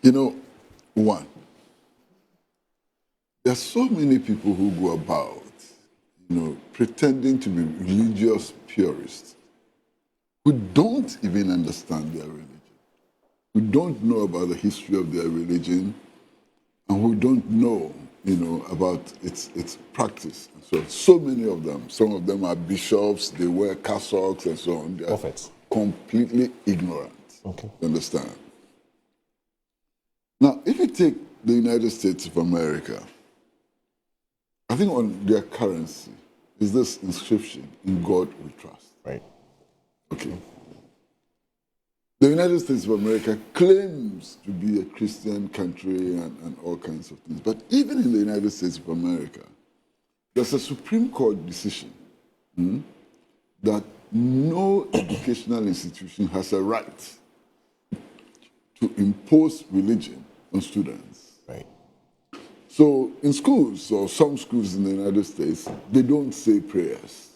You know, one, there are so many people who go about, pretending to be religious purists who don't even understand their religion, who don't know about the history of their religion, and who don't know, about its practice. And so many of them, some of them are bishops, they wear cassocks and so on. They are Prophets. completely ignorant. Okay. You understand? Now, if you take the United States of America, I think on their currency is this inscription, "In God we trust." Right. Okay. The United States of America claims to be a Christian country and all kinds of things. But even in the United States of America, there's a Supreme Court decision that no educational institution has a right to impose religion on students. Right. So in schools, or some schools in the United States, they don't say prayers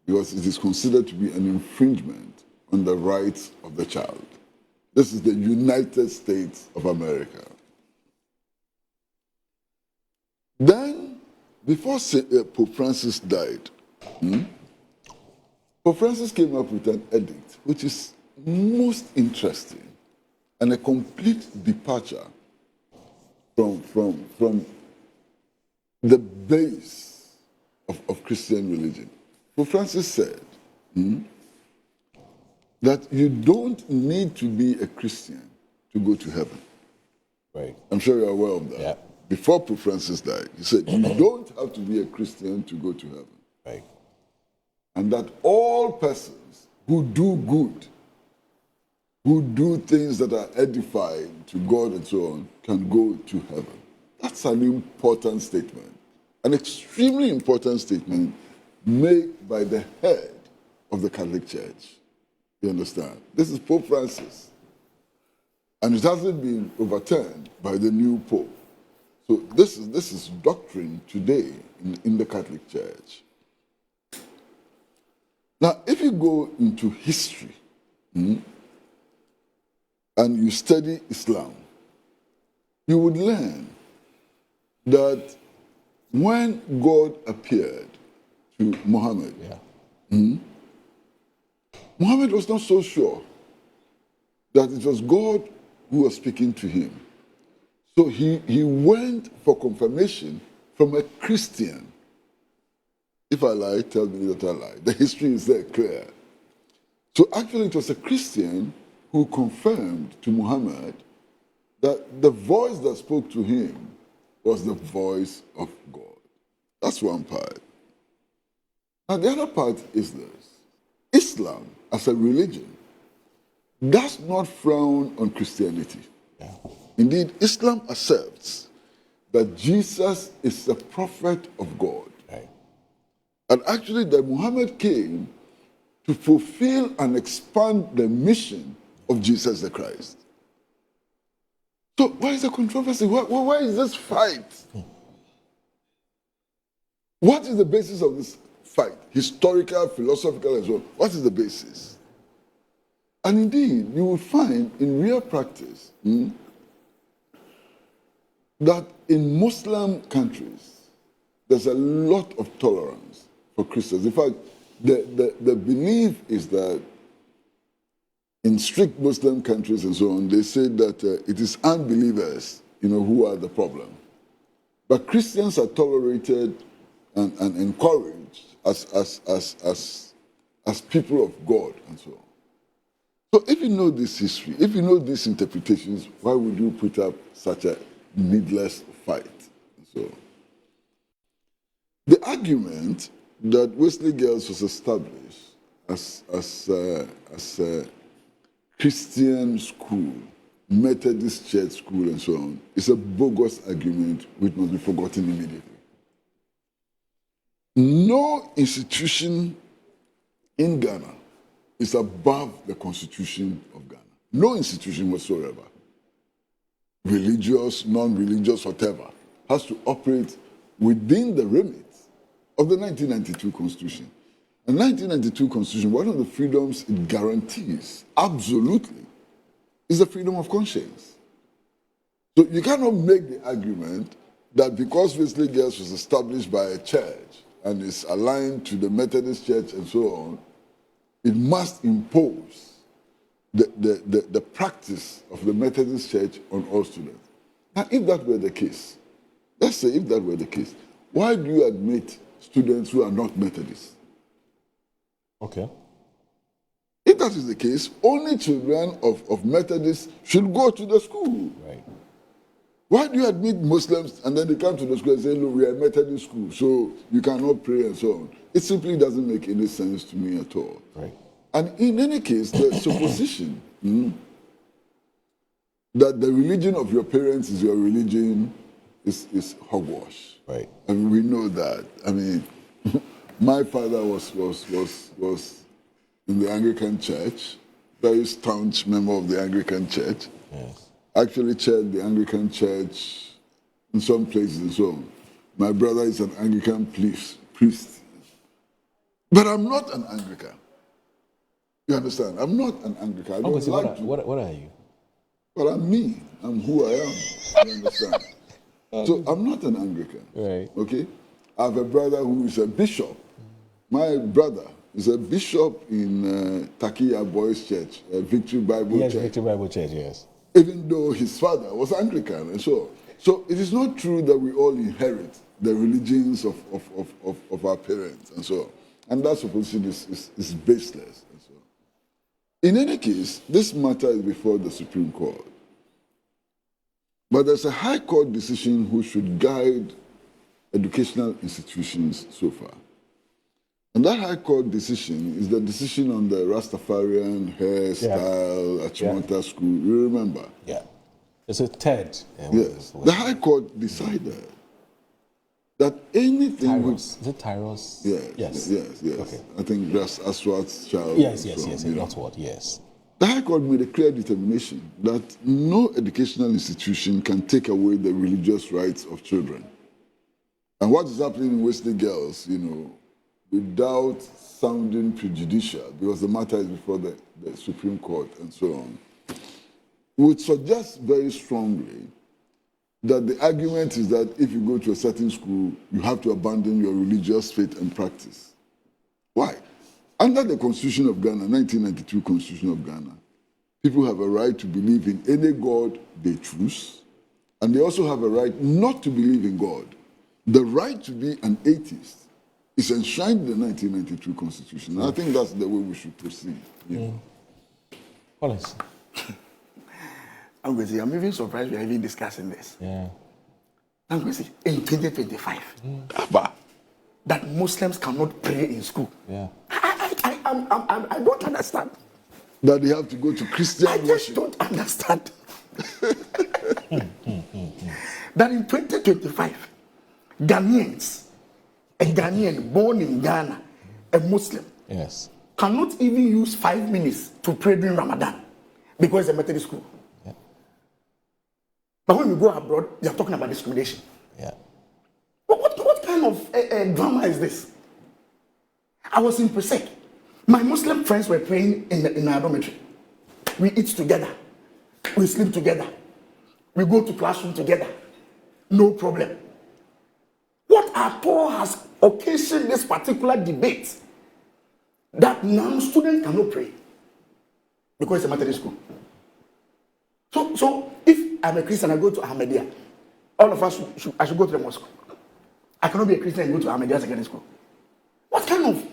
because it is considered to be an infringement on the rights of the child. This is the United States of America. Then, before Pope Francis died, Pope Francis came up with an edict, which is most interesting and a complete departure from the base of Christian religion. Pope Francis said that you don't need to be a Christian to go to heaven. Right. I'm sure you're aware of that. Yeah. Before Pope Francis died, he said you don't have to be a Christian to go to heaven. Right. And that all persons who do good, who do things that are edifying to God and so on, can go to heaven. That's an important statement, an extremely important statement made by the head of the Catholic Church. You understand? This is Pope Francis. And it hasn't been overturned by the new Pope. So this is doctrine today in the Catholic Church. Now, if you go into history and you study Islam, you would learn that when God appeared to Muhammad, Muhammad was not so sure that it was God who was speaking to him. So he went for confirmation from a Christian. If I lie, tell me that I lie. The history is there clear. So actually it was a Christian who confirmed to Muhammad that the voice that spoke to him was the voice of God. That's one part. Now the other part is this. Islam, as a religion, does not frown on Christianity. Yeah. Indeed, Islam accepts that Jesus is the prophet of God. Right. And actually that Muhammad came to fulfill and expand the mission of Jesus the Christ. So why is the controversy? Why is this fight? What is the basis of this fight? Historical, philosophical, and so on. What is the basis? And indeed, you will find in real practice that in Muslim countries, there's a lot of tolerance for Christians. In fact, the belief is that in strict Muslim countries and so on, they say that it is unbelievers, who are the problem. But Christians are tolerated and encouraged as people of God and so on. So if you know this history, if you know these interpretations, why would you put up such a needless fight? So the argument that Wesley Girls was established as a Christian school, Methodist church school and so on, is a bogus argument which must be forgotten immediately. No institution in Ghana is above the Constitution of Ghana. No institution whatsoever, religious, non-religious, whatever, has to operate within the remit of the 1992 Constitution. The 1992 Constitution, one of the freedoms it guarantees, absolutely, is the freedom of conscience. So you cannot make the argument that because Wesley Girls was established by a church and is aligned to the Methodist Church and so on, it must impose the practice of the Methodist Church on all students. Now, if that were the case, let's say if that were the case, why do you admit students who are not Methodists? Okay. If that is the case, only children of Methodists should go to the school. Right. Why do you admit Muslims and then they come to the school and say, look, we are a Methodist school, so you cannot pray and so on? It simply doesn't make any sense to me at all. Right. And in any case, the supposition that the religion of your parents is your religion is hogwash. Right. I mean, we know that. I mean, my father was in the Anglican Church, very staunch member of the Anglican Church. Yes. Actually chaired the Anglican Church in some places and so on. My brother is an Anglican priest. But I'm not an Anglican. You understand? I'm not an Anglican. I don't like what are you? Well, I'm me. I'm who I am. You understand? So I'm not an Anglican. Right. Okay? I have a brother who is a bishop. My brother is a bishop in Takia Boys Church, Victory Bible Church. Yes, Victory Bible Church, yes. Even though his father was Anglican and so on. So it is not true that we all inherit the religions of our parents and so on. And that supposition is baseless. And so on. In any case, this matter is before the Supreme Court. But there's a High Court decision which should guide educational institutions so far. And that High Court decision is the decision on the Rastafarian hairstyle at Chimonta School. You remember? Yeah. It's a TED. Yes. The High Court decided that anything Tyros. Is it Tyros? Yes. Okay. I think that's Aswat's child. Yes, that's what, yes. The High Court made a clear determination that no educational institution can take away the religious rights of children. And what is happening in Wesley Girls, without sounding prejudicial, because the matter is before the Supreme Court and so on, would suggest very strongly that the argument is that if you go to a certain school, you have to abandon your religious faith and practice. Why? Under the Constitution of Ghana, 1992 Constitution of Ghana, people have a right to believe in any God they choose, and they also have a right not to believe in God. The right to be an atheist is enshrined in the 1992 Constitution. And I think that's the way we should proceed. Collins. I'm even surprised we're even discussing this. Yeah. I'm going to say, in 2025, that Muslims cannot pray in school. Yeah. I don't understand. That they have to go to Christian I just worship. don't understand. That in 2025, Ghanaians, a Ghanaian born in Ghana, a Muslim, Yes. cannot even use 5 minutes to pray during Ramadan because it's a Methodist school. Yeah. But when we go abroad, they are talking about discrimination. Yeah. What kind of drama is this? I was in Pratt. My Muslim friends were praying in our dormitory. We eat together. We sleep together. We go to classroom together. No problem. What at all has occasioned this particular debate that now students cannot pray because it's a Methodist school? So if I'm a Christian, I go to Ahmadiyya. All of us I should go to the mosque. I cannot be a Christian and go to Ahmadiyya secondary school. What kind of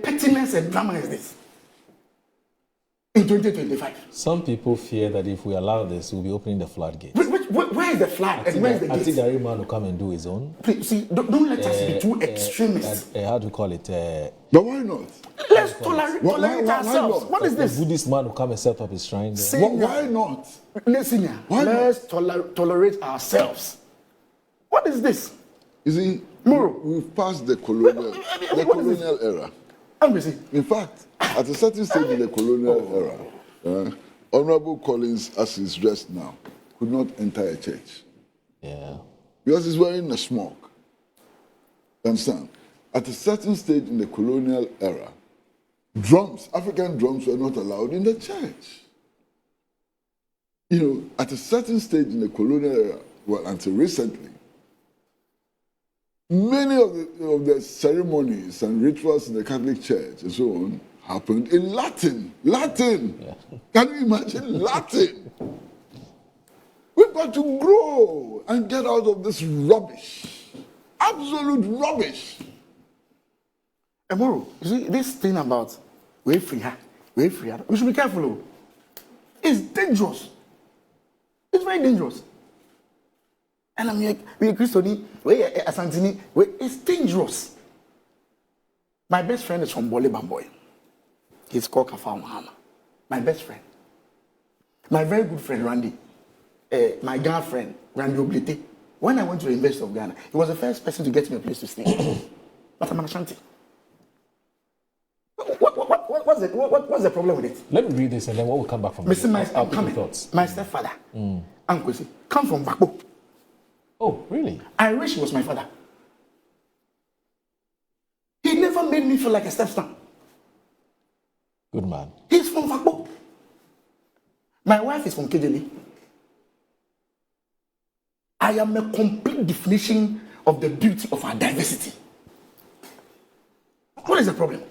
pettiness and drama is this in 2025? Some people fear that if we allow this, we'll be opening the floodgates. Where is the flag and where is the I think gate? the every man will come and do his own. Please, see, don't let us be too extremists. How do you call it? But why not? Let's tolerate why ourselves. not? What is A this? Buddhist man will come and set up his shrine there. Why not? Listen here. Why not? Let's tolerate ourselves. What is this? You see, Moro. we've passed the colonial era. I'm busy. In fact, at a certain stage in the colonial era, Honorable Collins, as he's dressed now, could not enter a church. Yeah. Because he's wearing a smock. You understand? At a certain stage in the colonial era, African drums were not allowed in the church. at a certain stage in the colonial era, well, until recently, many of the ceremonies and rituals in the Catholic Church and so on happened in Latin. Latin! Yeah. Can you imagine? Latin! We've got to grow and get out of this rubbish. Absolute rubbish. Tomorrow, you see, this thing about we free, we should be careful. It's dangerous. It's very dangerous. And I'm like, we Christian, we Asantini, it's dangerous. My best friend is from Bole Bamboy. He's called Kafao Mahama. My best friend. My very good friend, Randy. My girlfriend, Randy Oblite. When I went to the University of Ghana, he was the first person to get me a place to stay. But I'm an Ashanti. What's the problem with it? Let me read this and then we'll come back from Mr. I'll pick your thoughts. My stepfather, Kwesi, come from Bakbo. Oh, really? I wish he was my father. He never made me feel like a stepson. Good man. He's from Bakbo. My wife is from Kejeli. I am a complete definition of the beauty of our diversity. What is the problem?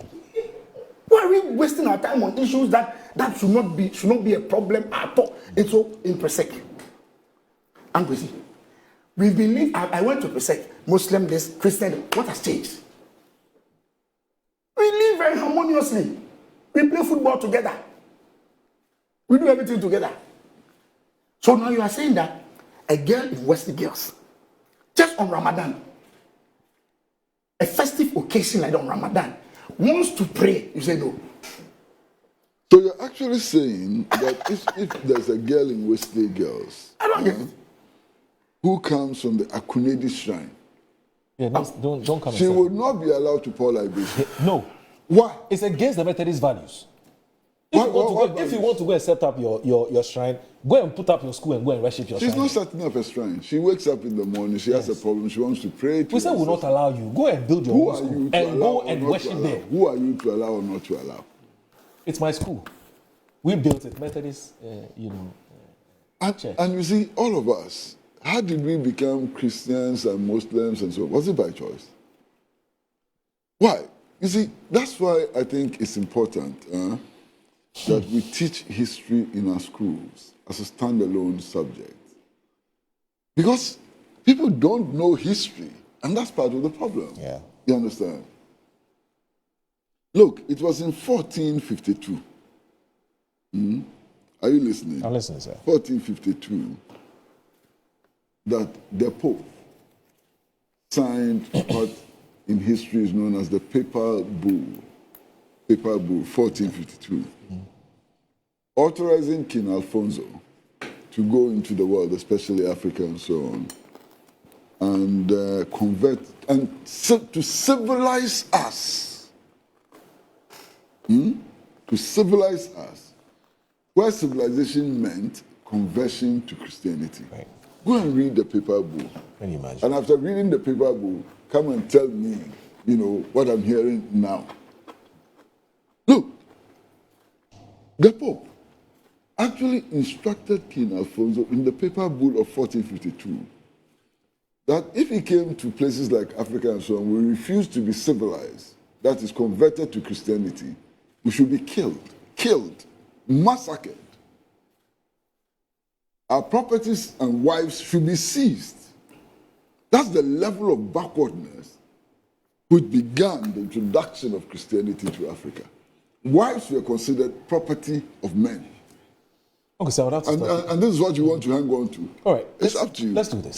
Why are we wasting our time on issues that should not be a problem at all? It's so impressive. And Kwesi, we believe. I went to Presec, Muslim, this Christian. What has changed? We live very harmoniously. We play football together. We do everything together. So now you are saying that a girl in Wesley Girls, just on Ramadan, a festive occasion like on Ramadan, wants to pray, you say no. So you're actually saying that if there's a girl in Wesley Girls, I don't get it. Who comes from the Akunedi shrine, Yeah, don't come. She will not be allowed to pour libation. No. Why? It's against the Methodist values. If you want to go and set up your shrine, go and put up your school and go and worship your shrine. She's not setting up a shrine. She wakes up in the morning, she has a problem, she wants to pray. We say we will not allow you. Go and build your own school and go and worship there. Who are you to allow or not to allow? It's my school. We built it, Methodist, church. And you see, all of us, how did we become Christians and Muslims and so on? Was it by choice? Why? You see, that's why I think it's important that we teach history in our schools as a standalone subject. Because people don't know history, and that's part of the problem. Yeah. You understand? Look, it was in 1452. Are you listening? I'm listening, sir. 1452, that the Pope signed what in history is known as the Papal Bull. Papal Bull, 1452. Authorizing King Alfonso to go into the world, especially Africa and so on, and convert, and to civilize us. To civilize us. Where civilization meant conversion to Christianity. Right. Go and read the Papal Bull. Can you imagine? And after reading the Papal Bull, come and tell me, what I'm hearing now. Look, the Pope actually instructed King Alfonso in the Papal Bull of 1452 that if he came to places like Africa and so on, we refused to be civilized, that is converted to Christianity, we should be killed, massacred. Our properties and wives should be seized. That's the level of backwardness which began the introduction of Christianity to Africa. Wives were considered property of men. Okay, so that's and this is what you want to hang on to. All right, it's up to you. Let's do this.